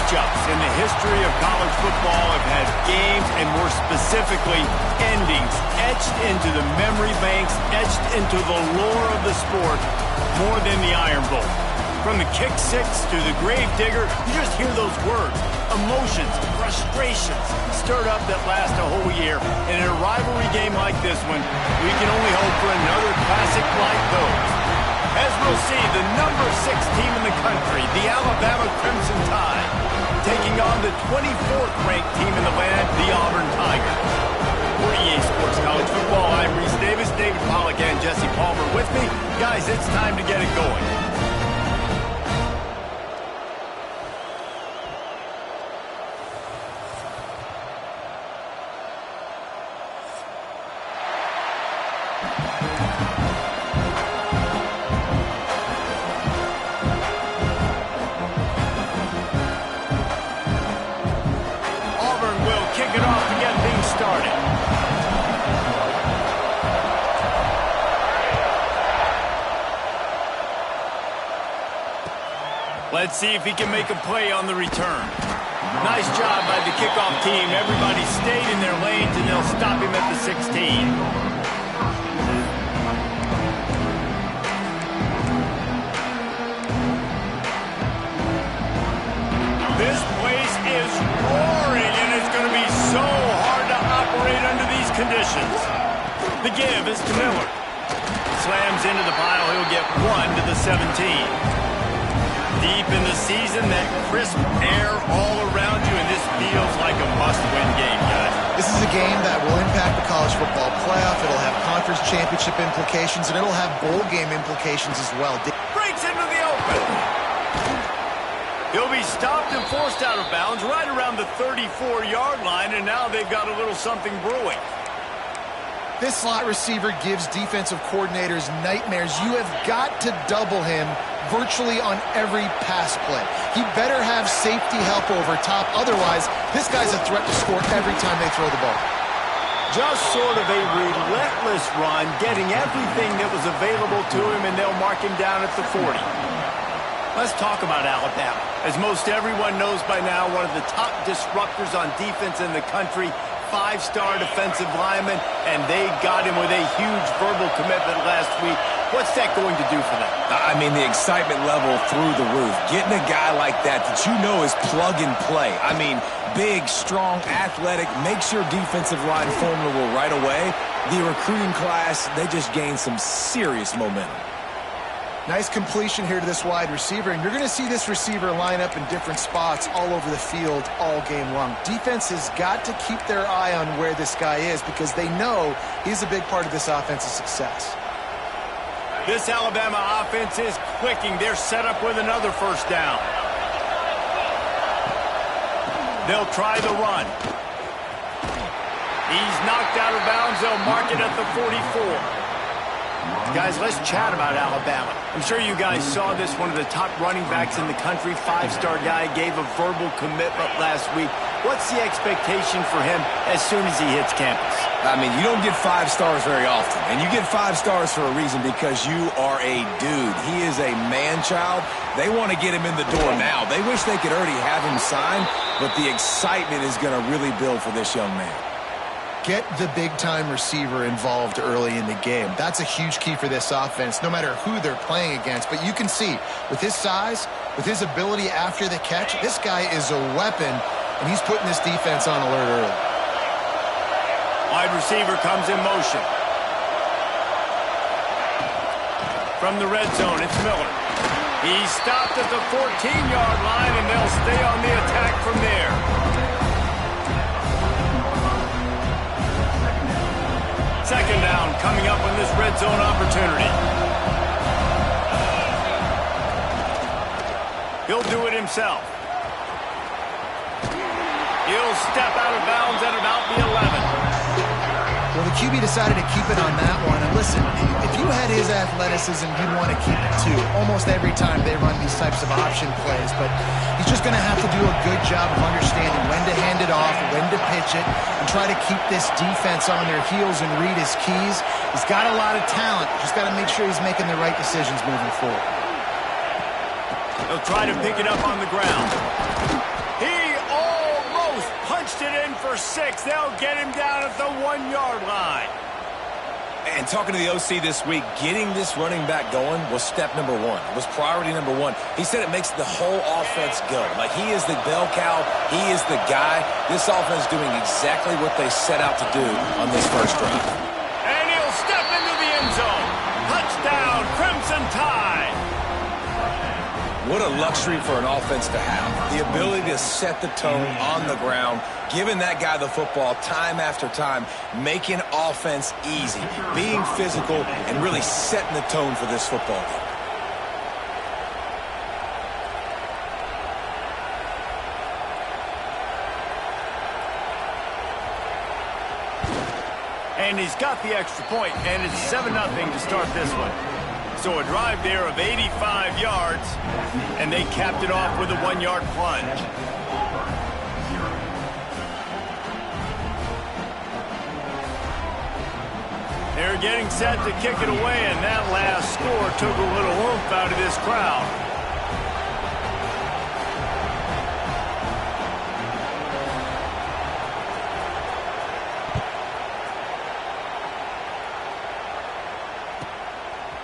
matchups in the history of college football have had games, and more specifically, endings etched into the memory banks, etched into the lore of the sport more than the Iron Bowl. From the kick six to the grave digger, you just hear those words. Emotions, frustrations stirred up that last a whole year. And in a rivalry game like this one, we can only hope for another classic like those. As we'll see, the number 6 team in the country, the Alabama Crimson Tide, taking on the 24th ranked team in the land, the Auburn Tigers. For EA Sports College Football, I'm Reese Davis, David Pollack, and Jesse Palmer with me. Guys, it's time to get it going. Kick it off to get things started. Let's see if he can make a play on the return. Nice job by the kickoff team. Everybody stayed in their lanes, and they'll stop him at the 16. This place is roaring, and it's going to be so hard to operate under these conditions. The give is to Miller. Slams into the pile. He'll get 1 to the 17. Deep in the season, that crisp air all around you, and this feels like a must-win game, guys. This is a game that will impact the college football playoff. It'll have conference championship implications, and it'll have bowl game implications as well. Breaks into the open. He'll be stopped and forced out of bounds right around the 34-yard line, and now they've got a little something brewing. This slot receiver gives defensive coordinators nightmares. You have got to double him virtually on every pass play. He better have safety help over top. Otherwise, this guy's a threat to score every time they throw the ball. Just sort of a relentless run, getting everything that was available to him, and they'll mark him down at the 40. Let's talk about Alabama. As most everyone knows by now, one of the top disruptors on defense in the country, 5-star defensive lineman, and they got him with a huge verbal commitment last week. What's that going to do for them? I mean, the excitement level through the roof. Getting a guy like that you know is plug and play. I mean, big, strong, athletic, makes your defensive line formidable right away. The recruiting class, they just gained some serious momentum. Nice completion here to this wide receiver, and you're going to see this receiver line up in different spots all over the field all game long. Defense has got to keep their eye on where this guy is because they know he's a big part of this offense's success. This Alabama offense is clicking. They're set up with another first down. They'll try the run. He's knocked out of bounds. They'll mark it at the 44. Guys, let's chat about Alabama. I'm sure you guys saw this. One of the top running backs in the country, 5-star guy, gave a verbal commitment last week. What's the expectation for him as soon as he hits campus? I mean, you don't get 5 stars very often, and you get 5 stars for a reason because you are a dude. He is a man-child. They want to get him in the door now. They wish they could already have him signed, but the excitement is going to really build for this young man. Get the big-time receiver involved early in the game. That's a huge key for this offense, no matter who they're playing against. But you can see, with his size, with his ability after the catch, this guy is a weapon, and he's putting this defense on alert early. Wide receiver comes in motion. From the red zone, it's Miller. He's stopped at the 14-yard line, and they'll stay on the attack from there. Second down coming up on this red zone opportunity. He'll do it himself. He'll step out of bounds at about the 11. Well, the QB decided to keep it on that one. And listen, if you had his athleticism, you'd want to keep it too. Almost every time they run these types of option plays. But he's just going to have to do a good job of understanding when to hand it off, when to pitch it, and try to keep this defense on their heels and read his keys. He's got a lot of talent. Just got to make sure he's making the right decisions moving forward. He'll try to pick it up on the ground. He punched it in for 6. They'll get him down at the 1-yard line. And talking to the OC this week, getting this running back going was step number 1. It was priority number 1. He said it makes the whole offense go. Like, he is the bell cow. He is the guy. This offense doing exactly what they set out to do on this first drive. And he'll step into the end zone. Touchdown, Crimson Tide. What a luxury for an offense to have. The ability to set the tone on the ground, giving that guy the football time after time, making offense easy, being physical, and really setting the tone for this football game. And he's got the extra point, and it's 7-0 to start this one. So a drive there of 85 yards, and they capped it off with a 1-yard plunge. They're getting set to kick it away, and that last score took a little oomph out of this crowd.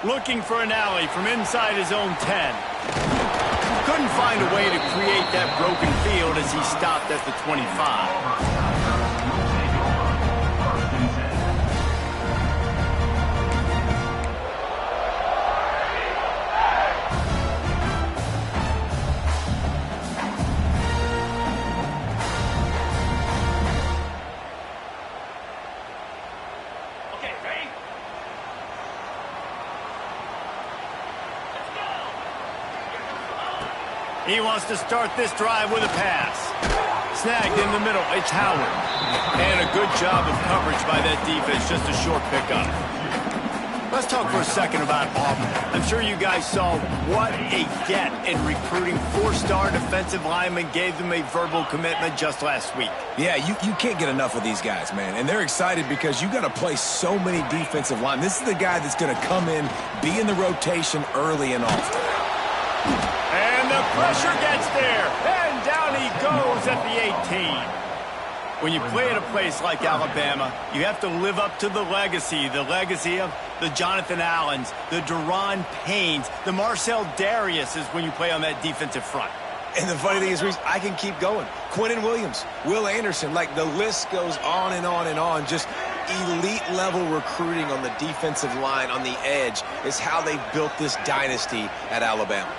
Looking for an alley from inside his own 10. Couldn't find a way to create that broken field as he stopped at the 25. He wants to start this drive with a pass. Snagged in the middle, it's Howard. And a good job of coverage by that defense, just a short pickup. Let's talk for a second about Auburn. I'm sure you guys saw what a get in recruiting. 4-star defensive linemen, gave them a verbal commitment just last week. Yeah, you can't get enough of these guys, man. And they're excited because you got to play so many defensive linemen. This is the guy that's going to come in, be in the rotation early and often. And the pressure gets there, and down he goes at the 18. When you play at a place like Alabama, you have to live up to the legacy of the Jonathan Allens, the Deron Paynes, the Marcel Dariuses when you play on that defensive front. And the funny thing is, Reese, I can keep going. Quentin Williams, Will Anderson, like the list goes on and on and on. Just elite-level recruiting on the defensive line, on the edge, is how they built this dynasty at Alabama.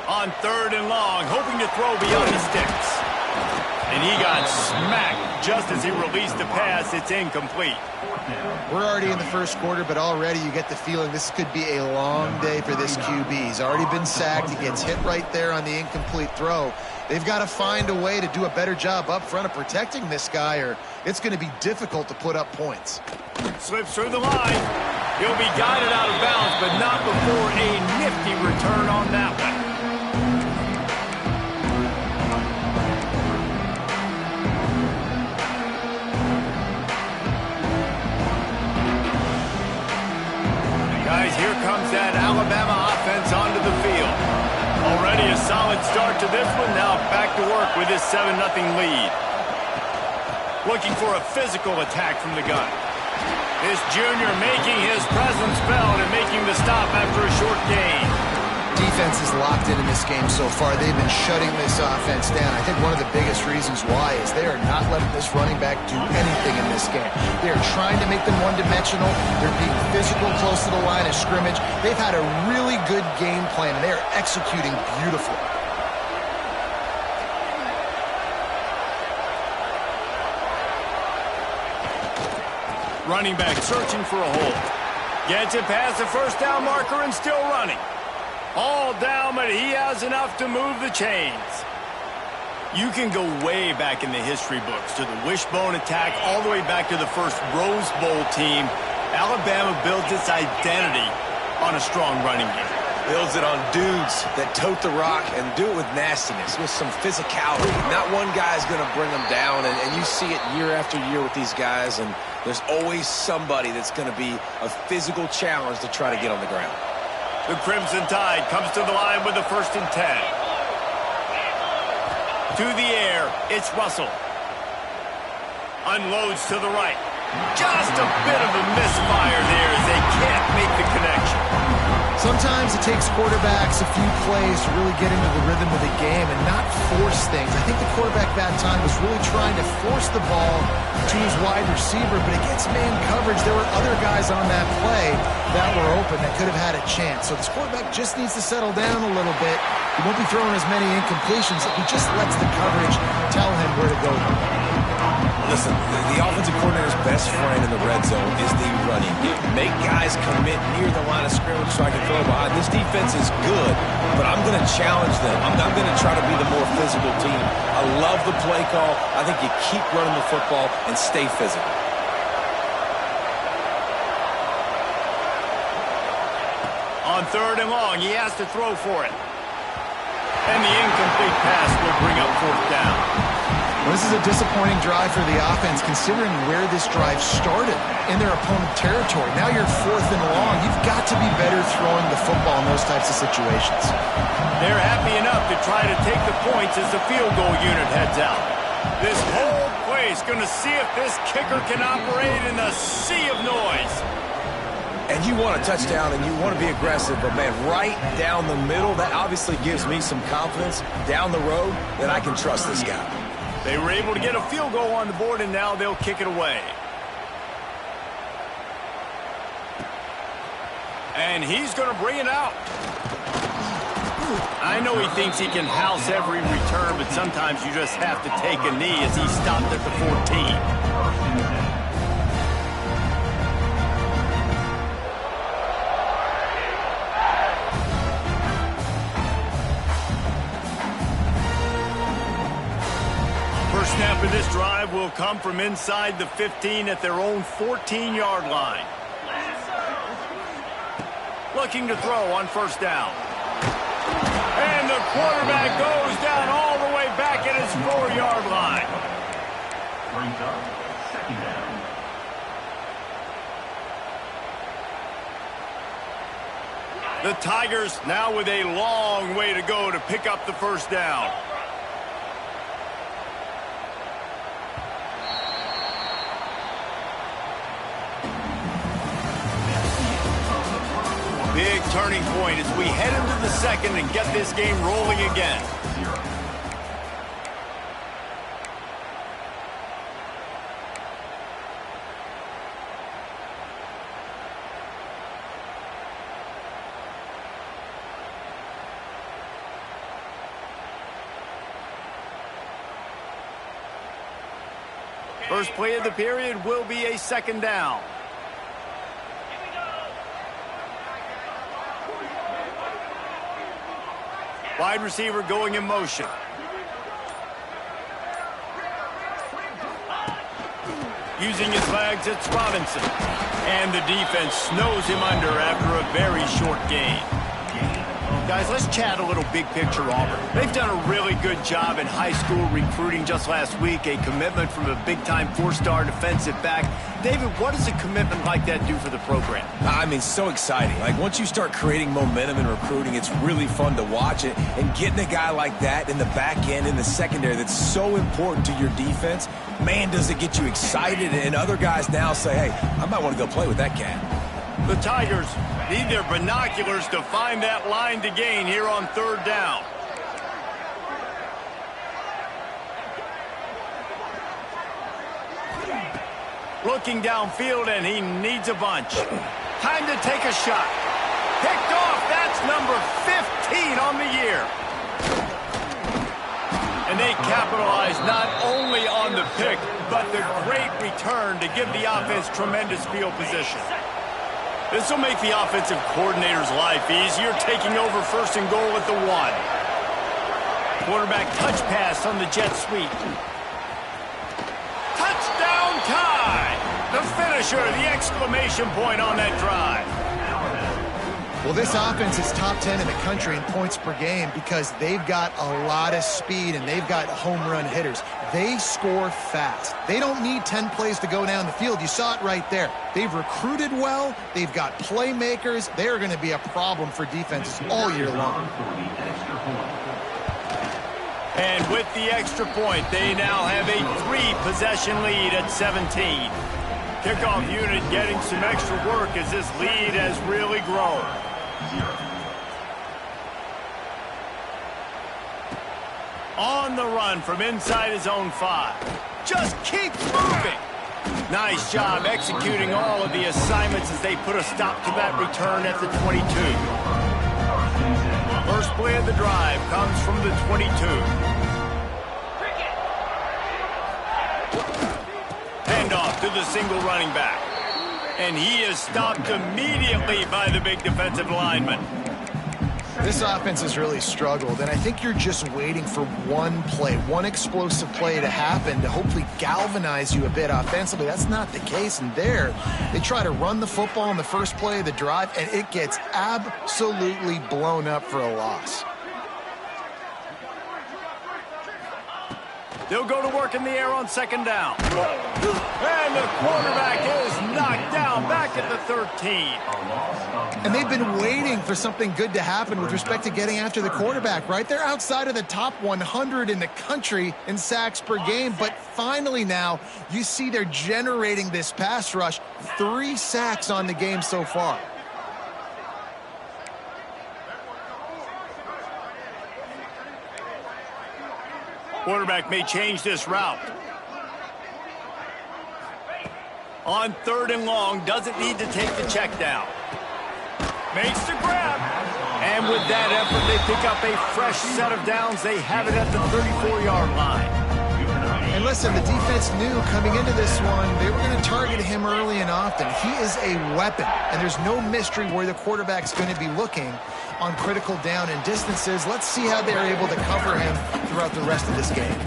On 3rd and long, hoping to throw beyond the sticks. And he got smacked just as he released the pass. It's incomplete. We're already in the first quarter, but already you get the feeling this could be a long day for this QB. He's already been sacked. He gets hit right there on the incomplete throw. They've got to find a way to do a better job up front of protecting this guy, or it's going to be difficult to put up points. Slips through the line. He'll be guided out of bounds, but not before a nifty return on that one. Guys, here comes that Alabama offense onto the field. Already a solid start to this one. Now back to work with this 7-0 lead. Looking for a physical attack from the gun. This junior making his presence felt and making the stop after a short gain. Defense is locked in this game so far. They've been shutting this offense down. I think one of the biggest reasons why is they are not letting this running back do anything in this game. They are trying to make them one-dimensional. They're being physical close to the line of scrimmage. They've had a really good game plan, and they are executing beautifully. Running back searching for a hole. Gets it past the first down marker and still running. All down, but he has enough to move the chains. You can go way back in the history books to the wishbone attack, all the way back to the first Rose Bowl team. Alabama builds its identity on a strong running game. Builds it on dudes that tote the rock and do it with nastiness, with some physicality. Not one guy's going to bring them down, and you see it year after year with these guys, and there's always somebody that's going to be a physical challenge to try to get on the ground. The Crimson Tide comes to the line with the 1st and 10. To the air, it's Russell. Unloads to the right. Just a bit of a misfire there as they can't make the connection. Sometimes it takes quarterbacks a few plays to really get into the rhythm of the game and not force things. I think the quarterback that time was really trying to force the ball to his wide receiver, but against man coverage, there were other guys on that play that were open that could have had a chance. So this quarterback just needs to settle down a little bit. He won't be throwing as many incompletions. He just lets the coverage tell him where to go. Listen, the offensive coordinator's best friend in the red zone is the running game. Make guys commit near the line of scrimmage so I can throw behind. This defense is good, but I'm going to challenge them. I'm going to try to be the more physical team. I love the play call. I think you keep running the football and stay physical. On 3rd and long, he has to throw for it. And the incomplete pass will bring up 4th down. Well, this is a disappointing drive for the offense, considering where this drive started in their opponent territory. Now you're 4th and long. You've got to be better throwing the football in those types of situations. They're happy enough to try to take the points as the field goal unit heads out. This whole play is going to see if this kicker can operate in the sea of noise. And you want a touchdown and you want to be aggressive, but, man, right down the middle, that obviously gives me some confidence down the road that I can trust this guy. They were able to get a field goal on the board, and now they'll kick it away. And he's going to bring it out. I know he thinks he can house every return, but sometimes you just have to take a knee as he stopped at the 14. First snap of this drive will come from inside the 15 at their own 14-yard line. Looking to throw on 1st down. And the quarterback goes down all the way back at his 4-yard line. Brings up 2nd down. The Tigers now with a long way to go to pick up the 1st down. Big turning point as we head into the 2nd and get this game rolling again. First play of the period will be a 2nd down. Wide receiver going in motion. Using his legs, it's Robinson. And the defense snows him under after a very short gain. Guys, let's chat a little big picture Auburn. They've done a really good job in high school recruiting just last week, a commitment from a big-time 4-star defensive back. David, what does a commitment like that do for the program? I mean, so exciting. Like, once you start creating momentum in recruiting, it's really fun to watch it. And getting a guy like that in the back end, in the secondary, that's so important to your defense, man, does it get you excited. And other guys now say, hey, I might want to go play with that cat. The Tigers need their binoculars to find that line to gain here on 3rd down. Looking downfield, and he needs a bunch. Time to take a shot. Picked off. That's number 15 on the year. And they capitalize not only on the pick, but the great return to give the offense tremendous field position. This will make the offensive coordinator's life easier, taking over 1st and goal at the 1. Quarterback touch pass on the jet sweep. Touchdown tie! The finisher, the exclamation point on that drive. Well, this offense is top 10 in the country in points per game because they've got a lot of speed and they've got home run hitters. They score fast. They don't need 10 plays to go down the field. You saw it right there. They've recruited well. They've got playmakers. They're going to be a problem for defenses all year long. And with the extra point, they now have a 3-possession lead at 17. Kickoff unit getting some extra work as this lead has really grown. On the run from inside his own 5. Just keep moving. Nice job executing all of the assignments as they put a stop to that return at the 22. First play of the drive comes from the 22. Handoff to the single running back. And he is stopped immediately by the big defensive lineman. This offense has really struggled, and I think you're just waiting for one play, one explosive play to happen to hopefully galvanize you a bit offensively. That's not the case, and there, they try to run the football in the first play of the drive, and it gets absolutely blown up for a loss. They'll go to work in the air on second down. And the quarterback is knocked down back at the 13. And they've been waiting for something good to happen with respect to getting after the quarterback, right? They're outside of the top 100 in the country in sacks per game, but finally now you see they're generating this pass rush. 3 sacks on the game so far. Quarterback may change this route. On 3rd and long, doesn't need to take the check down. Makes the grab. And with that effort, they pick up a fresh set of downs. They have it at the 34-yard line. And listen, the defense knew coming into this one, they were going to target him early and often. He is a weapon, and there's no mystery where the quarterback's going to be looking on critical down and distances. Let's see how they're able to cover him throughout the rest of this game.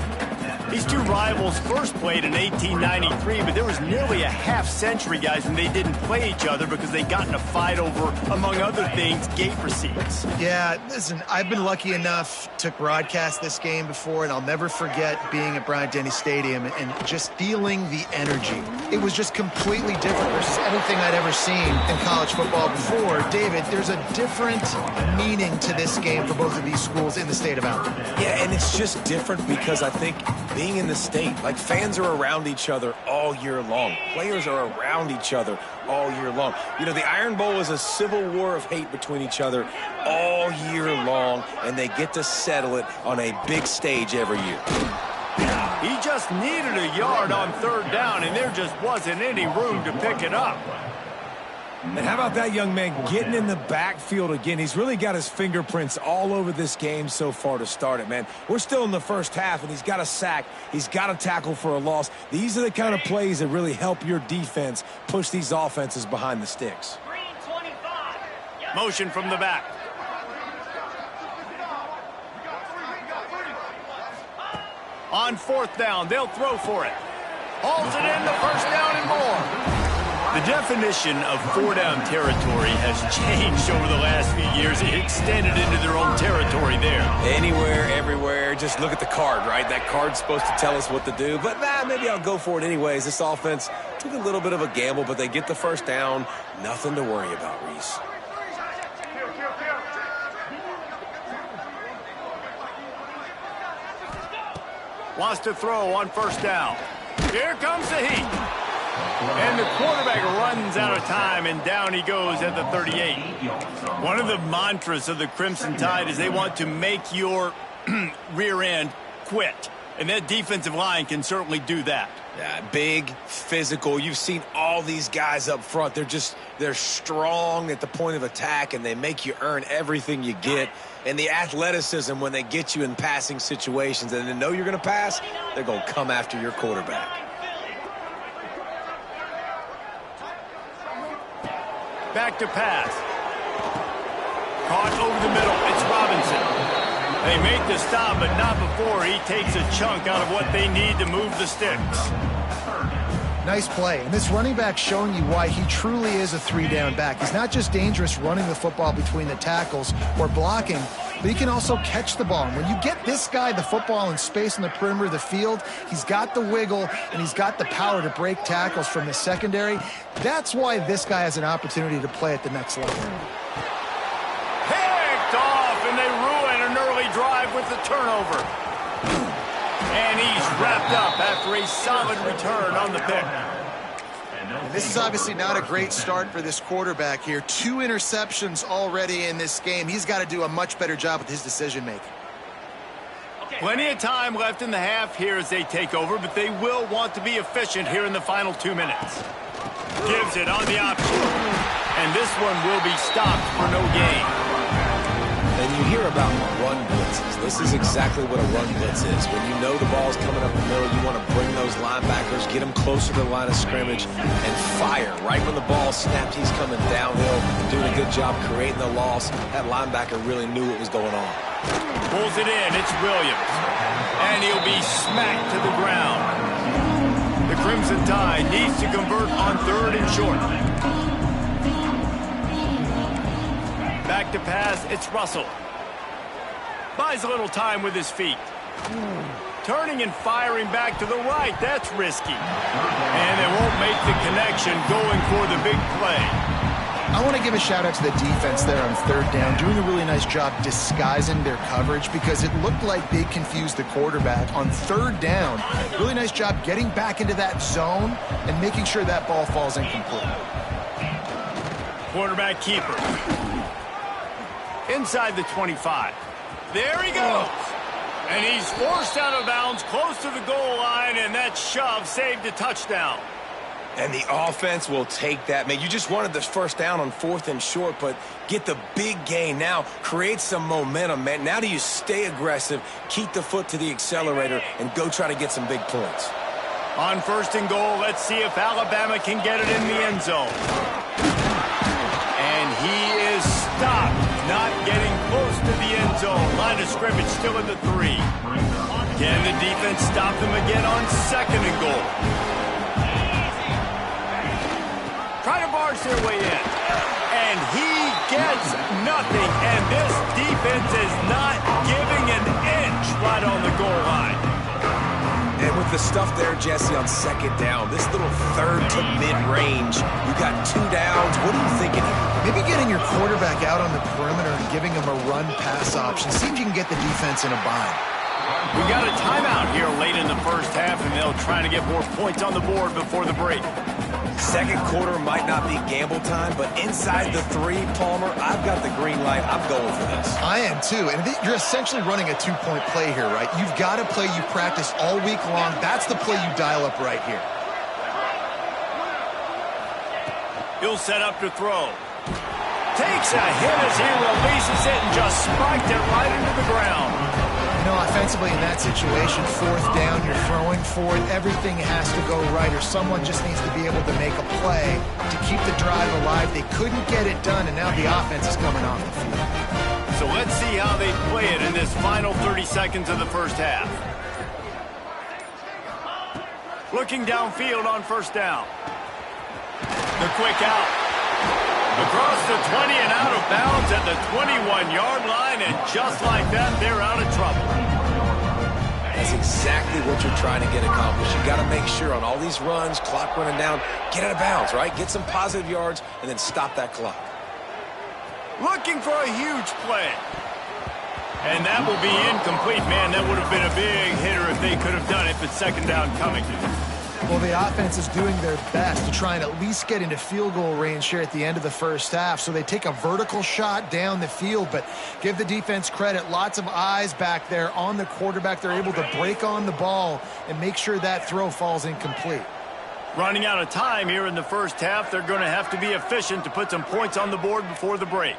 These two rivals first played in 1893, but there was nearly a half-century, guys, when they didn't play each other because they got in a fight over, among other things, gate receipts. Yeah, listen, I've been lucky enough to broadcast this game before, and I'll never forget being at Bryant-Denny Stadium and just feeling the energy. It was just completely different versus anything I'd ever seen in college football before. David, there's a different meaning to this game for both of these schools in the state of Auburn. Yeah, and it's just different because I think being in the state, like fans are around each other all year long. Players are around each other all year long. You know, the Iron Bowl is a civil war of hate between each other all year long, and they get to settle it on a big stage every year. He just needed a yard on 3rd down, and there just wasn't any room to pick it up. And how about that young man getting in the backfield again? He's really got his fingerprints all over this game so far to start it, man. We're still in the first half, and he's got a sack. He's got a tackle for a loss. These are the kind of plays that really help your defense push these offenses behind the sticks. Motion from the back. On 4th down, they'll throw for it. Hauls it in, the first down and more. The definition of 4-down territory has changed over the last few years. It extended into their own territory there. Anywhere, everywhere, just look at the card, right? That card's supposed to tell us what to do, but maybe I'll go for it anyways. This offense took a little bit of a gamble, but they get the first down. Nothing to worry about, Reese. Wants to throw on 1st down. Here comes the heat. And the quarterback runs out of time, and down he goes at the 38. One of the mantras of the Crimson Tide is they want to make your rear end quit. And that defensive line can certainly do that. Yeah, big, physical. You've seen all these guys up front. They're strong at the point of attack, and they make you earn everything you get. And the athleticism when they get you in passing situations and they know you're going to pass, they're going to come after your quarterback. Back to pass. Caught over the middle. It's Robinson. They make the stop, but not before he takes a chunk out of what they need to move the sticks. Nice play. And this running back showing you why he truly is a three-down back. He's not just dangerous running the football between the tackles or blocking, but he can also catch the ball. And when you get this guy the football in space in the perimeter of the field, he's got the wiggle and he's got the power to break tackles from the secondary. That's why this guy has an opportunity to play at the next level. Picked off, and they ruin an early drive with the turnover. And he's wrapped up after a solid return on the pick. And this is obviously not a great start for this quarterback here. 2 interceptions already in this game. He's got to do a much better job with his decision-making. Plenty of time left in the half here as they take over, but they will want to be efficient here in the final 2 minutes. Gives it on the option. And this one will be stopped for no gain. And you hear about run blitzes. This is exactly what a run blitz is. When you know the ball's coming up the middle, you want to bring those linebackers, get them closer to the line of scrimmage, and fire. Right when the ball snapped, he's coming downhill, doing a good job creating the loss. That linebacker really knew what was going on. Pulls it in. It's Williams. And he'll be smacked to the ground. The Crimson Tide needs to convert on 3rd and short. Back to pass, it's Russell. Buys a little time with his feet. Turning and firing back to the right, that's risky. And they won't make the connection going for the big play. I want to give a shout out to the defense there on 3rd down, doing a really nice job disguising their coverage because it looked like they confused the quarterback on 3rd down. Really nice job getting back into that zone and making sure that ball falls incomplete. Quarterback keeper. Inside the 25. There he goes. And he's forced out of bounds close to the goal line, and that shove saved a touchdown. And the offense will take that. Man, you just wanted this 1st down on 4th and short, but get the big gain now. Create some momentum, man. Now do you stay aggressive, keep the foot to the accelerator, and go try to get some big points. On 1st and goal, let's see if Alabama can get it in the end zone. And he is stopped, not getting close to the end zone. Line of scrimmage still at the 3. Can the defense stop them again on 2nd and goal? Try to barge their way in. And he gets nothing. And this defense is not giving an inch right on the goal line. And with the stuff there, Jesse, on 2nd down, this little 3rd to mid-range, you got 2 downs. What are you thinking here? Maybe getting your quarterback out on the perimeter and giving him a run-pass option. See if you can get the defense in a bind. We got a timeout here late in the 1st half, and they'll try to get more points on the board before the break. 2nd quarter might not be gamble time, but inside the 3, Palmer, I've got the green light. I'm going for this. I am too, and you're essentially running a 2-point play here, right? You've got a play you practice all week long. That's the play you dial up right here. He'll set up to throw. Takes a hit as he releases it and just spiked it right into the ground. You know, offensively in that situation, 4th down, you're throwing for it. Everything has to go right, or someone just needs to be able to make a play to keep the drive alive. They couldn't get it done, and now the offense is coming off the field. So let's see how they play it in this final 30 seconds of the 1st half. Looking downfield on 1st down. The quick out. Across the 20 and out of bounds at the 21-yard line, and just like that, they're out of trouble. That's exactly what you're trying to get accomplished. You got to make sure on all these runs, clock running down, get out of bounds, right? Get some positive yards, and then stop that clock. Looking for a huge play. And that will be incomplete. Man, that would have been a big hitter if they could have done it, but 2nd down coming. Well, the offense is doing their best to try and at least get into field goal range here at the end of the 1st half. So they take a vertical shot down the field, but give the defense credit. Lots of eyes back there on the quarterback. They're able to break on the ball and make sure that throw falls incomplete. Running out of time here in the 1st half, they're going to have to be efficient to put some points on the board before the break.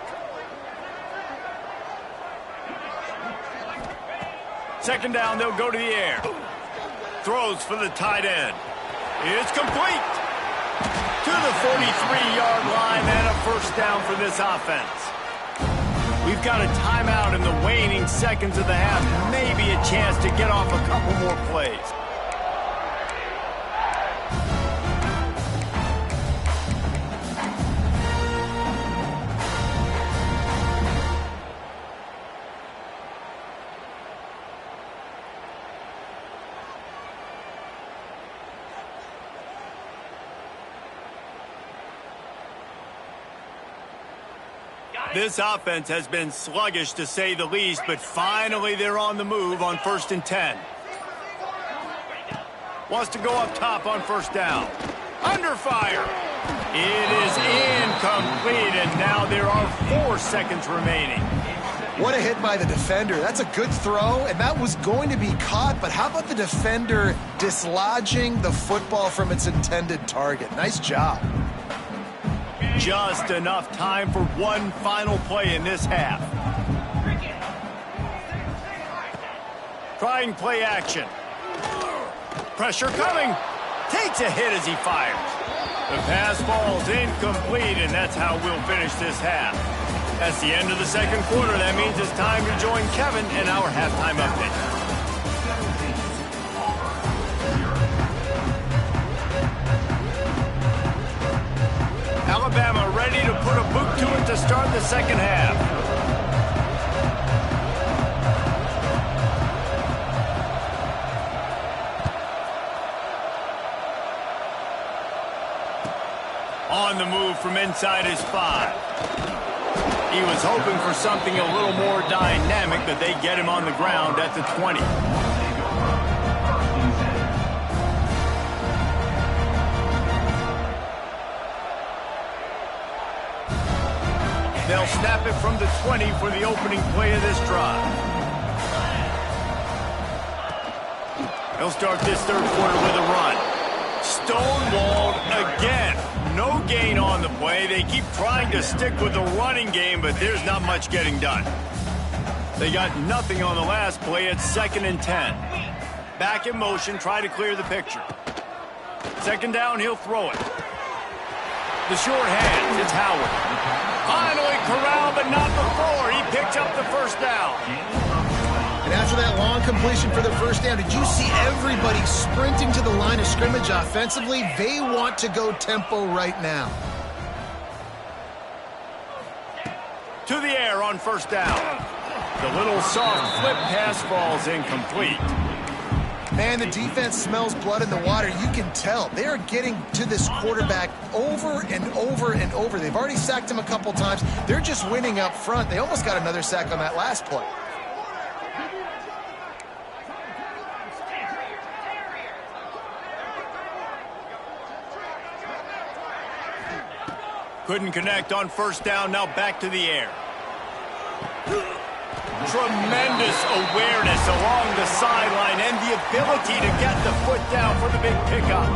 2nd down, they'll go to the air. Throws for the tight end. It's complete. To the 43-yard line and a 1st down for this offense. We've got a timeout in the waning seconds of the half. Maybe a chance to get off a couple more plays. This offense has been sluggish to say the least, but finally they're on the move on 1st and 10. Wants to go up top on 1st down. Under fire. It is incomplete, and now there are 4 seconds remaining. What a hit by the defender. That's a good throw, and that was going to be caught, but how about the defender dislodging the football from its intended target? Nice job. Just enough time for one final play in this half. Trying play action. Pressure coming. Takes a hit as he fires. The pass falls incomplete, and that's how we'll finish this half. That's the end of the second quarter. That means it's time to join Kevin in our halftime update. Alabama ready to put a boot to it to start the second half. On the move from inside his 5. He was hoping for something a little more dynamic, but they get him on the ground at the 20. They'll snap it from the 20 for the opening play of this drive. They'll start this third quarter with a run. Stonewalled again. No gain on the play. They keep trying to stick with the running game, but there's not much getting done. They got nothing on the last play. It's 2nd and 10. Back in motion, try to clear the picture. 2nd down, he'll throw it. The short hands, it's Howard. Finally corralled, but not before. He picked up the 1st down. And after that long completion for the 1st down, did you see everybody sprinting to the line of scrimmage offensively? They want to go tempo right now. To the air on 1st down. The little soft flip pass falls incomplete. Man, the defense smells blood in the water. You can tell. They are getting to this quarterback over and over and over. They've already sacked him a couple times. They're just winning up front. They almost got another sack on that last play. Couldn't connect on 1st down. Now back to the air. Tremendous awareness along the sideline and the ability to get the foot down for the big pickup.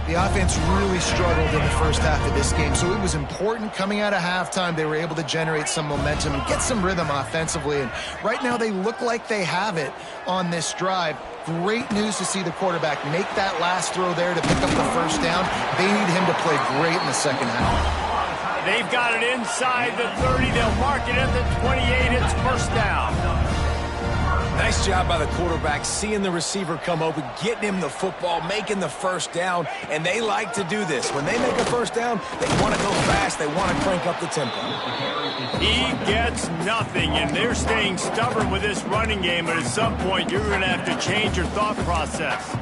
The offense really struggled in the first half of this game, so it was important coming out of halftime they were able to generate some momentum and get some rhythm offensively. And right now they look like they have it on this drive. Great news to see the quarterback make that last throw there to pick up the 1st down. They need him to play great in the second half. They've got it inside the 30. They'll mark it at the 28. It's 1st down. Nice job by the quarterback, seeing the receiver come open, getting him the football, making the 1st down, and they like to do this. When they make a 1st down, they want to go fast. They want to crank up the tempo. He gets nothing, and they're staying stubborn with this running game, but at some point you're going to have to change your thought process.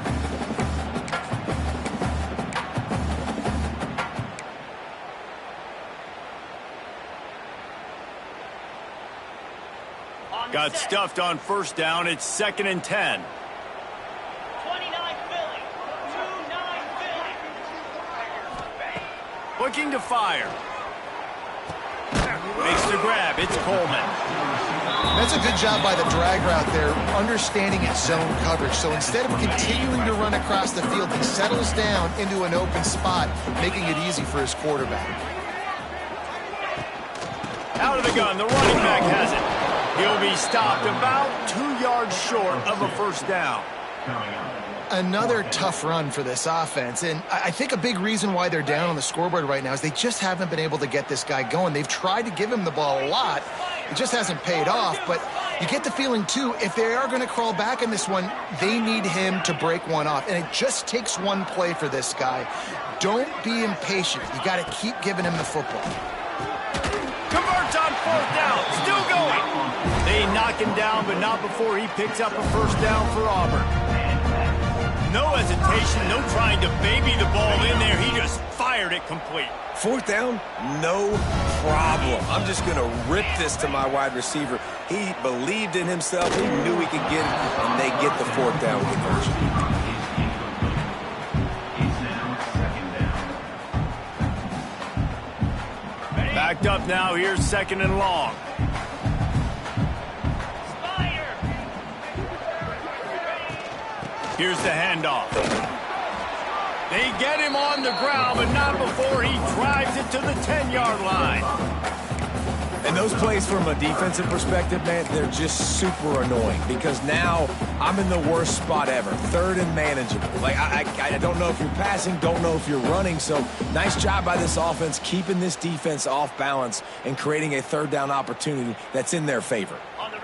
Got stuffed on 1st down. It's 2nd and 10. 29 Philly. 29 Philly. Looking to fire. Makes the grab. It's Coleman. That's a good job by the drag route there, understanding its zone coverage. So instead of continuing to run across the field, he settles down into an open spot, making it easy for his quarterback. Out of the gun. The running back has it. He'll be stopped about 2 yards short of a 1st down. Another tough run for this offense, and I think a big reason why they're down on the scoreboard right now is they just haven't been able to get this guy going. They've tried to give him the ball a lot. It just hasn't paid off, but you get the feeling, too, if they are going to crawl back in this one, they need him to break one off, and it just takes one play for this guy. Don't be impatient. You got to keep giving him the football. Converts on 4th down. Still going. They knock him down, but not before he picks up a 1st down for Auburn. no hesitation, no trying to baby the ball in there. He just fired it complete. Fourth down, no problem. I'm just going to rip this to my wide receiver. He believed in himself. He knew he could get it, and they get the fourth down conversion. Backed up now. Here's 2nd and long. Here's the handoff. They get him on the ground, but not before he drives it to the 10-yard line. And those plays from a defensive perspective, man, they're just super annoying because now I'm in the worst spot ever. 3rd and manageable. Like, I don't know if you're passing, don't know if you're running. So nice job by this offense keeping this defense off balance and creating a 3rd down opportunity that's in their favor.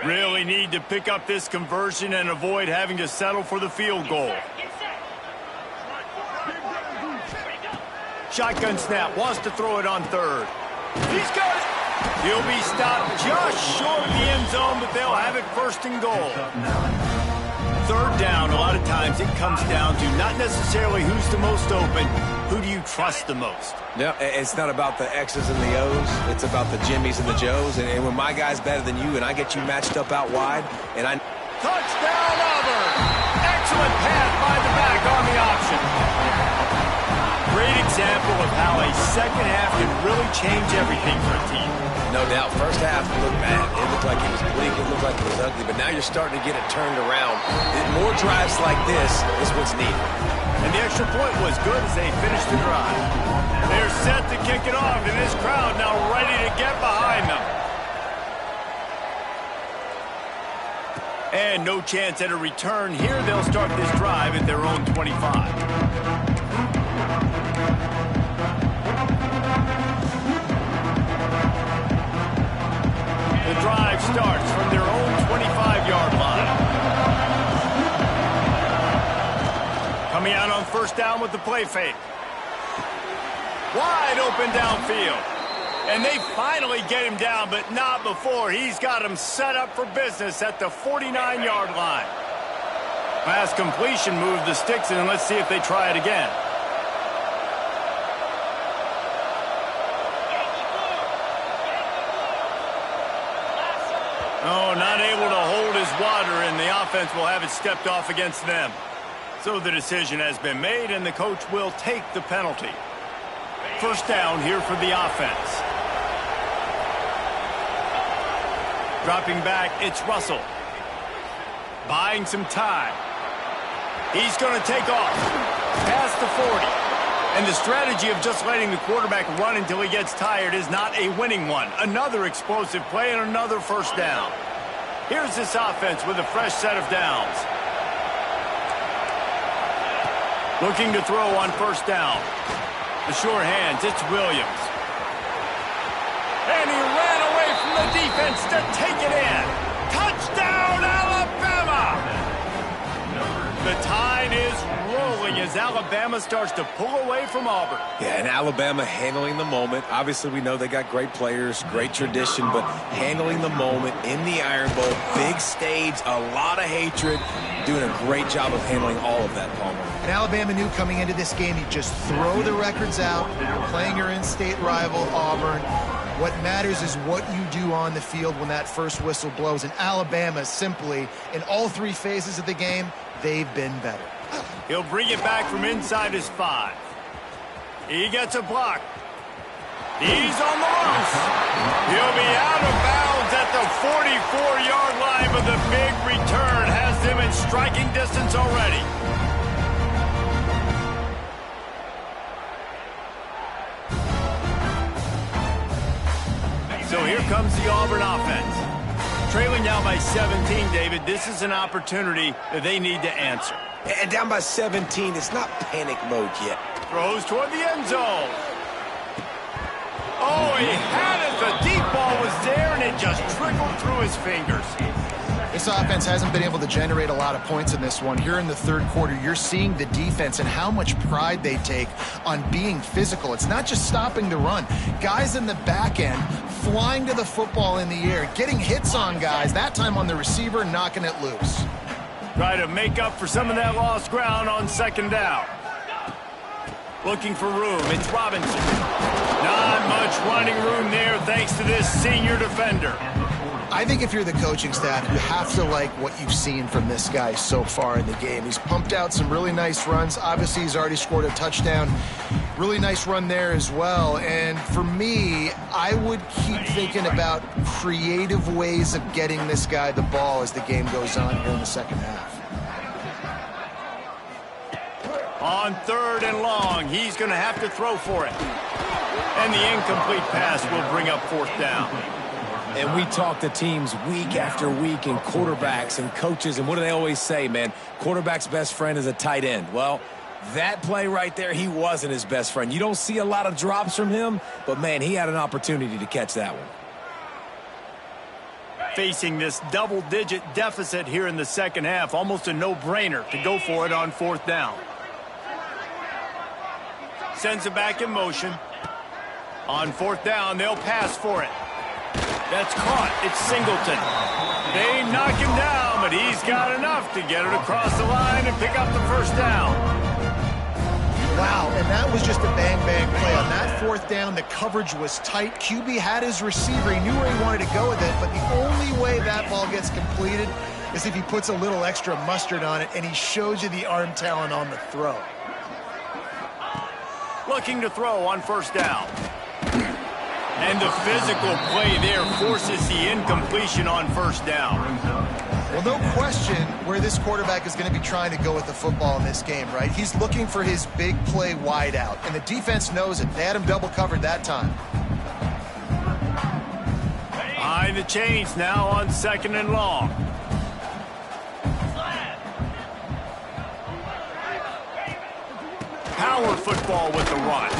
Really need to pick up this conversion and avoid having to settle for the field goal. Shotgun snap, wants to throw it on 3rd. He's got it. He'll be stopped just short of the end zone, but they'll have it 1st and goal. 3rd down, a lot of times it comes down to not necessarily who's the most open, who do you trust the most? Yeah, it's not about the X's and the O's. It's about the Jimmys and the Joes. And when my guy's better than you and I get you matched up out wide, and I... Touchdown, Auburn! Excellent pass by the back on the option. Great example of how a second half can really change everything for a team. No doubt. First half looked bad. It looked like it was bleak. It looked like it was ugly. But now you're starting to get it turned around. More drives like this is what's needed. And the extra point was good as they finished the drive. They're set to kick it off, and this crowd now ready to get behind them. And no chance at a return here. They'll start this drive at their own 25. The drive starts from their own 25-yard line. Coming out on 1st down with the play fake. Wide open downfield. And they finally get him down, but not before. He's got him set up for business at the 49-yard line. Pass completion, move the sticks, and let's see if they try it again. Oh, not able to hold his water, and the offense will have it stepped off against them. So the decision has been made, and the coach will take the penalty. 1st down here for the offense. Dropping back, it's Russell. Buying some time. He's going to take off. Past the 40. And the strategy of just letting the quarterback run until he gets tired is not a winning one. Another explosive play and another 1st down. Here's this offense with a fresh set of downs. Looking to throw on 1st down. The sure hands, it's Williams. And he ran away from the defense to take it in. Touchdown, Alabama! The tide is rolling as Alabama starts to pull away from Auburn. Yeah, and Alabama handling the moment. Obviously, we know they got great players, great tradition, but handling the moment in the Iron Bowl, big stage, a lot of hatred, doing a great job of handling all of that, Palmer. And Alabama knew coming into this game, you just throw the records out, playing your in-state rival, Auburn. What matters is what you do on the field when that first whistle blows. And Alabama simply, in all 3 phases of the game, they've been better. He'll bring it back from inside his 5. He gets a block. He's on the loose. He'll be out of bounds at the 44-yard line, but the big return has them in striking distance already. So here comes the Auburn offense. Trailing down by 17, David, this is an opportunity that they need to answer. And down by 17, it's not panic mode yet. Throws toward the end zone. Oh, he had it. The deep ball was there, and it just trickled through his fingers. This offense hasn't been able to generate a lot of points in this one. Here in the 3rd quarter, you're seeing the defense and how much pride they take on being physical. It's not just stopping the run. Guys in the back end flying to the football in the air, getting hits on guys, that time on the receiver, knocking it loose. Try to make up for some of that lost ground on second down. Looking for room. It's Robinson. Not much running room there thanks to this senior defender. I think if you're the coaching staff, you have to like what you've seen from this guy so far in the game. He's pumped out some really nice runs. Obviously, he's already scored a touchdown. Really nice run there as well. And for me, I would keep thinking about creative ways of getting this guy the ball as the game goes on here in the second half. On third and long, he's going to have to throw for it. And the incomplete pass will bring up fourth down. And we talk to teams week after week and quarterbacks and coaches, and what do they always say, man? Quarterback's best friend is a tight end. Well, that play right there, he wasn't his best friend. You don't see a lot of drops from him, but, man, he had an opportunity to catch that one. Facing this double-digit deficit here in the second half, almost a no-brainer to go for it on fourth down. Sends it back in motion. On fourth down, they'll pass for it. That's caught. It's Singleton. They knock him down, but he's got enough to get it across the line and pick up the first down. Wow, and that was just a bang-bang play. On that fourth down, the coverage was tight. QB had his receiver. He knew where he wanted to go with it, but the only way that ball gets completed is if he puts a little extra mustard on it, and he shows you the arm talent on the throw. Looking to throw on first down. And the physical play there forces the incompletion on first down. Well, no question where this quarterback is going to be trying to go with the football in this game, right? He's looking for his big play wide out, and the defense knows it. They had him double covered that time. Behind the chains now on second and long. Power football with the run.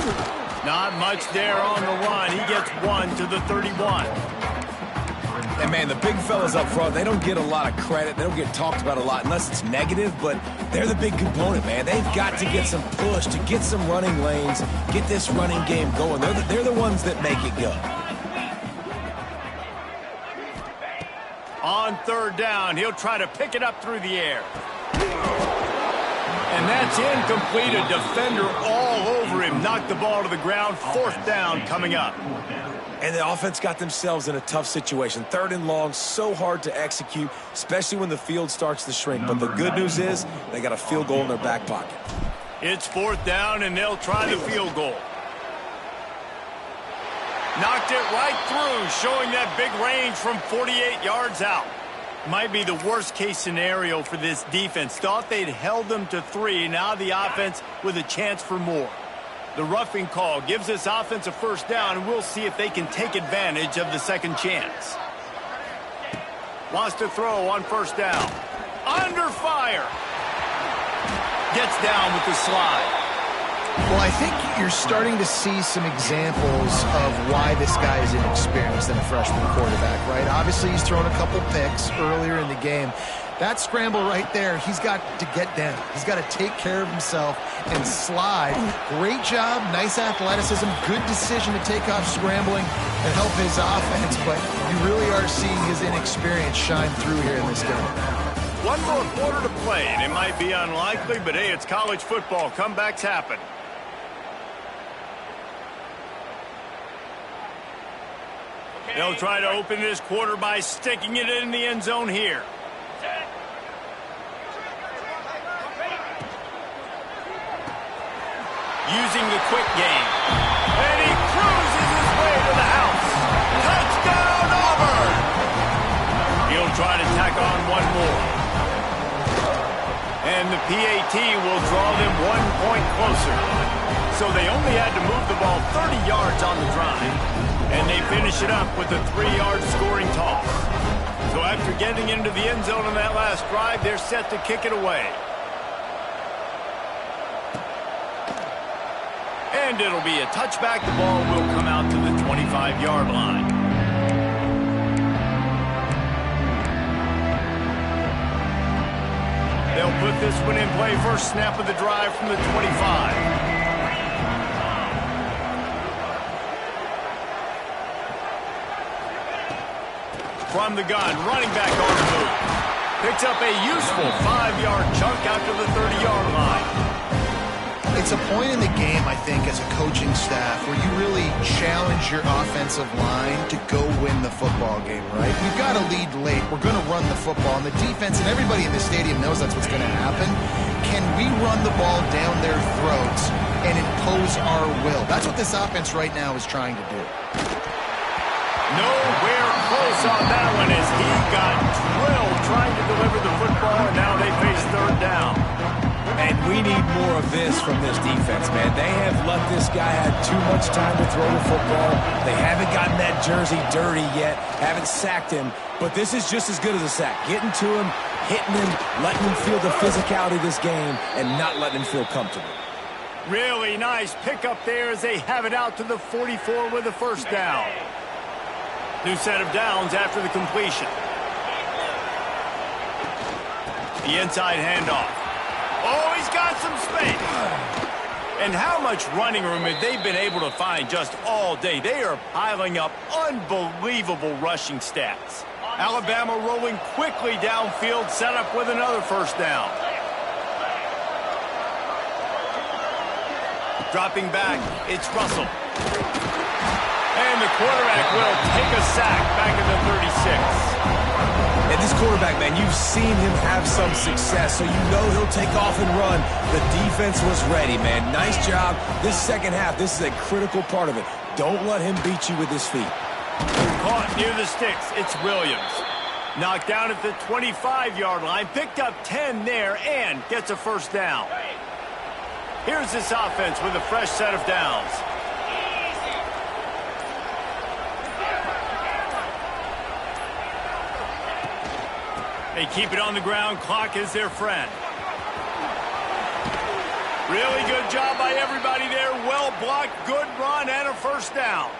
Not much there on the run. He gets one to the 31. And, man, the big fellas up front, they don't get a lot of credit. They don't get talked about a lot unless it's negative, but they're the big component, man. They've got to get some push, to get some running lanes, get this running game going. They're the ones that make it go. On third down, he'll try to pick it up through the air. And that's incomplete. A defender all over him. Knocked the ball to the ground. Fourth down coming up. And the offense got themselves in a tough situation. Third and long, so hard to execute, especially when the field starts to shrink. But the good news is they got a field goal in their back pocket. It's fourth down, and they'll try the field goal. Knocked it right through, showing that big range from 48 yards out. Might be the worst-case scenario for this defense. Thought they'd held them to 3. Now the offense with a chance for more. The roughing call gives this offense a first down, and we'll see if they can take advantage of the second chance. Wants to throw on first down. Under fire. Gets down with the slide. Well, I think you're starting to see some examples of why this guy is inexperienced than a freshman quarterback, right? Obviously, he's thrown a couple picks earlier in the game. That scramble right there, he's got to get down. He's got to take care of himself and slide. Great job, nice athleticism, good decision to take off scrambling and help his offense, but you really are seeing his inexperience shine through here in this game. One more quarter to play, and it might be unlikely, but hey, it's college football. Comebacks happen. They'll try to open this quarter by sticking it in the end zone here. Using the quick game. And he cruises his way to the house. Touchdown, Auburn! He'll try to tack on one more. And the PAT will draw them 1 point closer. So they only had to move the ball 30 yards on the drive. And they finish it up with a 3-yard scoring toss. So after getting into the end zone on that last drive, they're set to kick it away. And it'll be a touchback. The ball will come out to the 25-yard line. They'll put this one in play. First snap of the drive from the 25. From the gun, running back on the move. Picks up a useful 5-yard chunk after the 30-yard line. It's a point in the game, I think, as a coaching staff where you really challenge your offensive line to go win the football game, right? We've got to lead late. We're going to run the football. And the defense and everybody in the stadium knows that's what's going to happen. Can we run the ball down their throats and impose our will? That's what this offense right now is trying to do. Nowhere close on that one as he got drilled trying to deliver the football, and now they face third down. And we need more of this from this defense, man. They have let this guy have too much time to throw the football. They haven't gotten that jersey dirty yet, haven't sacked him. But this is just as good as a sack. Getting to him, hitting him, letting him feel the physicality of this game, and not letting him feel comfortable. Really nice pickup there as they have it out to the 44 with a first down. New set of downs after the completion. The inside handoff. Oh, he's got some space. And how much running room have they been able to find just all day? They are piling up unbelievable rushing stats. Alabama rolling quickly downfield, set up with another first down. Dropping back, it's Russell. And the quarterback will take a sack back at the 36. And this quarterback, man, you've seen him have some success, so you know he'll take off and run. The defense was ready, man. Nice job. This second half, this is a critical part of it. Don't let him beat you with his feet. Caught near the sticks. It's Williams. Knocked down at the 25-yard line. Picked up 10 there and gets a first down. Here's this offense with a fresh set of downs. They keep it on the ground. Clock is their friend. Really good job by everybody there. Well blocked, good run, and a first down.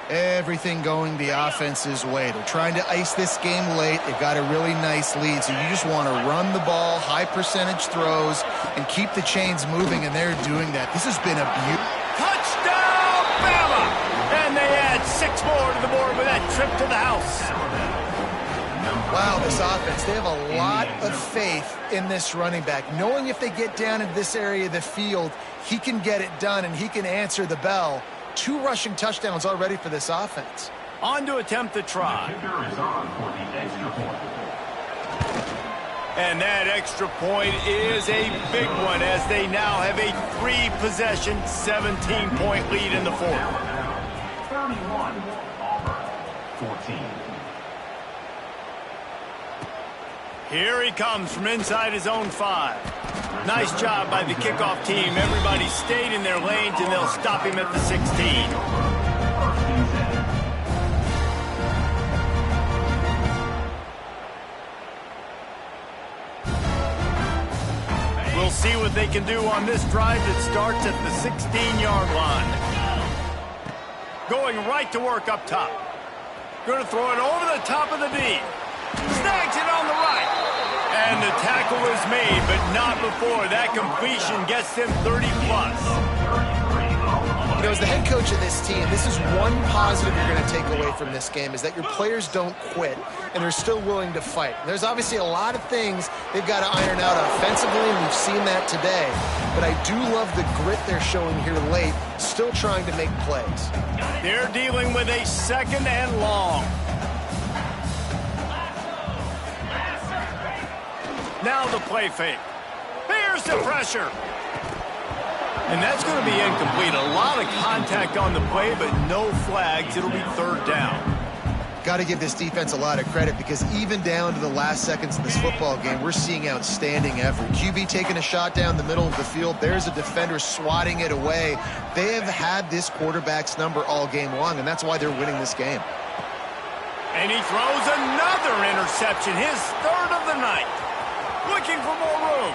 Everything going the offense's way. They're trying to ice this game late. They've got a really nice lead, so you just want to run the ball, high percentage throws, and keep the chains moving, and they're doing that. This has been a beautiful... Touchdown, Bama! And they add 6 more to the board with that trip to the house. Wow, this offense, they have a lot of faith in this running back. Knowing if they get down into this area of the field, he can get it done and he can answer the bell. 2 rushing touchdowns already for this offense. On to attempt the try. And that extra point is a big one as they now have a 3-possession, 17-point lead in the fourth. 31, Auburn, 14. Here he comes from inside his own 5. Nice job by the kickoff team. Everybody stayed in their lanes, and they'll stop him at the 16. We'll see what they can do on this drive that starts at the 16-yard line. Going right to work up top. Going to throw it over the top of the D. Snags it on the right. And the tackle is made, but not before. That completion gets them 30-plus. You know, as the head coach of this team, this is one positive you're going to take away from this game, is that your players don't quit, and they're still willing to fight. There's obviously a lot of things they've got to iron out offensively, and we've seen that today. But I do love the grit they're showing here late, still trying to make plays. They're dealing with a 2nd and long. Now the play fake. Here's the pressure. And that's going to be incomplete. A lot of contact on the play, but no flags. It'll be 3rd down. Got to give this defense a lot of credit, because even down to the last seconds of this football game, we're seeing outstanding effort. QB taking a shot down the middle of the field. There's a defender swatting it away. They have had this quarterback's number all game long, and that's why they're winning this game. And he throws another interception, his 3rd of the night. Looking for more room.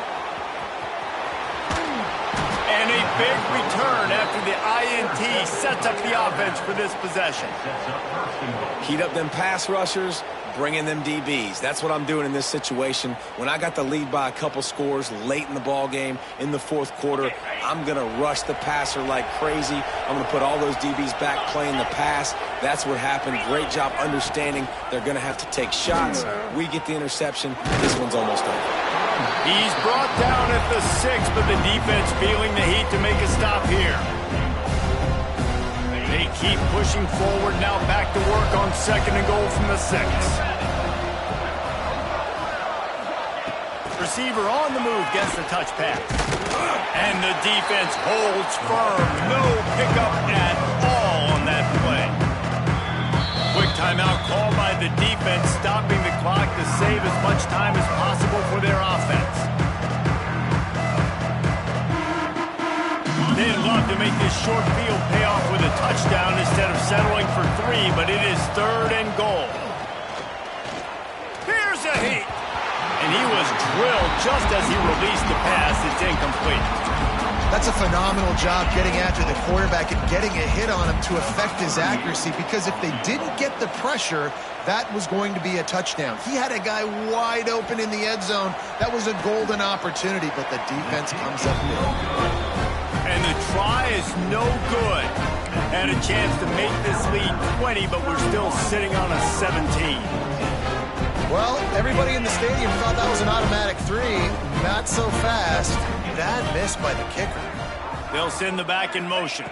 And a big return after the INT sets up the offense for this possession. Heat up them pass rushers, bring in them DBs. That's what I'm doing in this situation. When I got the lead by a couple scores late in the ball game in the fourth quarter, I'm going to rush the passer like crazy. I'm going to put all those DBs back playing the pass. That's what happened. Great job understanding they're going to have to take shots. We get the interception. This one's almost over. He's brought down at the 6, but the defense feeling the heat to make a stop here. They keep pushing forward, now back to work on 2nd and goal from the 6. Receiver on the move gets the touch pass. And the defense holds firm. No pickup at all on that play. Quick timeout called by the defense, stopping the clock to save as much time as possible for their offense. They'd love to make this short field pay off with a touchdown instead of settling for 3, but it is 3rd and goal. Here's a hit. And he was drilled just as he released the pass. It's incomplete. That's a phenomenal job getting after the quarterback and getting a hit on him to affect his accuracy, because if they didn't get the pressure, that was going to be a touchdown. He had a guy wide open in the end zone. That was a golden opportunity, but the defense comes up big. And the try is no good. Had a chance to make this lead 20, but we're still sitting on a 17. Well, everybody in the stadium thought that was an automatic 3. Not so fast. Bad miss by the kicker. They'll send the back in motion.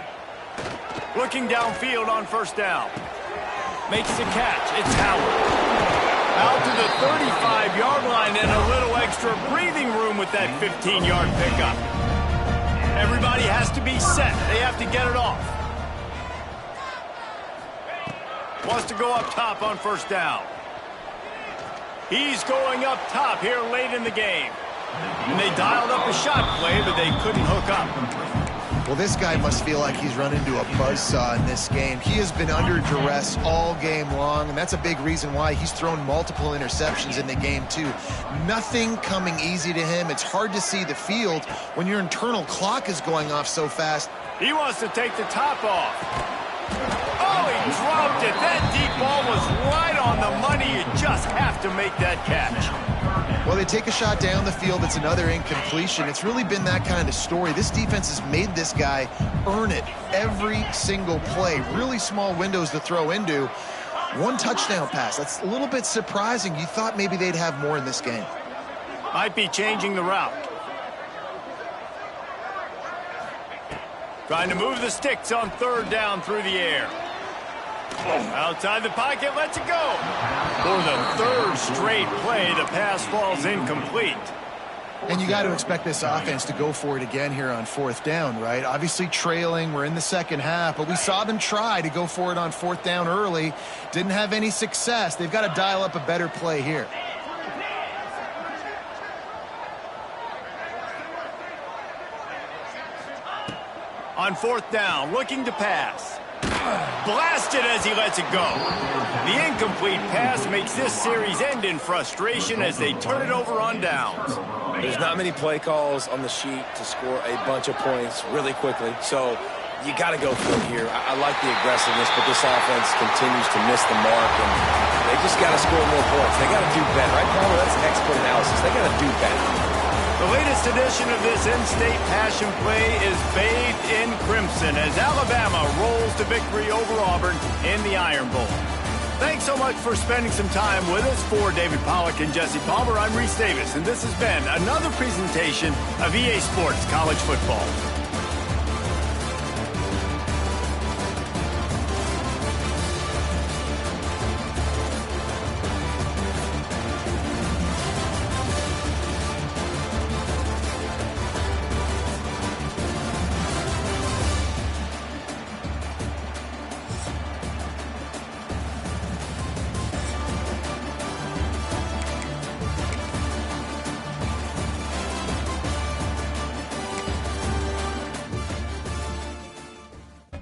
Looking downfield on 1st down. Makes the catch. It's Howard. Out to the 35-yard line and a little extra breathing room with that 15-yard pickup. Everybody has to be set. They have to get it off. Wants to go up top on 1st down. He's going up top here late in the game. And they dialed up a shot play, but they couldn't hook up. Well, this guy must feel like he's run into a buzzsaw in this game. He has been under duress all game long, and that's a big reason why he's thrown multiple interceptions in the game, too. Nothing coming easy to him. It's hard to see the field when your internal clock is going off so fast. He wants to take the top off. Oh, he dropped it. That deep ball was right on the money. You just have to make that catch. Well, they take a shot down the field. It's another incompletion. It's really been that kind of story. This defense has made this guy earn it every single play. Really small windows to throw into. 1 touchdown pass. That's a little bit surprising. You thought maybe they'd have more in this game. Might be changing the route. Trying to move the sticks on 3rd down through the air. Outside the pocket, lets it go. For the 3rd straight play, the pass falls incomplete. And you got to expect this offense to go for it again here on 4th down, right? Obviously trailing, we're in the 2nd half, but we saw them try to go for it on 4th down early. Didn't have any success. They've got to dial up a better play here. On 4th down, looking to pass. Blasted as he lets it go. The incomplete pass makes this series end in frustration as they turn it over on downs. There's not many play calls on the sheet to score a bunch of points really quickly, so you got to go for it here. I like the aggressiveness, but this offense continues to miss the mark, and they just got to score more points. They got to do better. Right, Palmer? That's expert analysis. They got to do better. The latest edition of this in-state passion play is bathed in crimson as Alabama rolls to victory over Auburn in the Iron Bowl. Thanks so much for spending some time with us. For David Pollack and Jesse Palmer, I'm Reese Davis, and this has been another presentation of EA Sports College Football.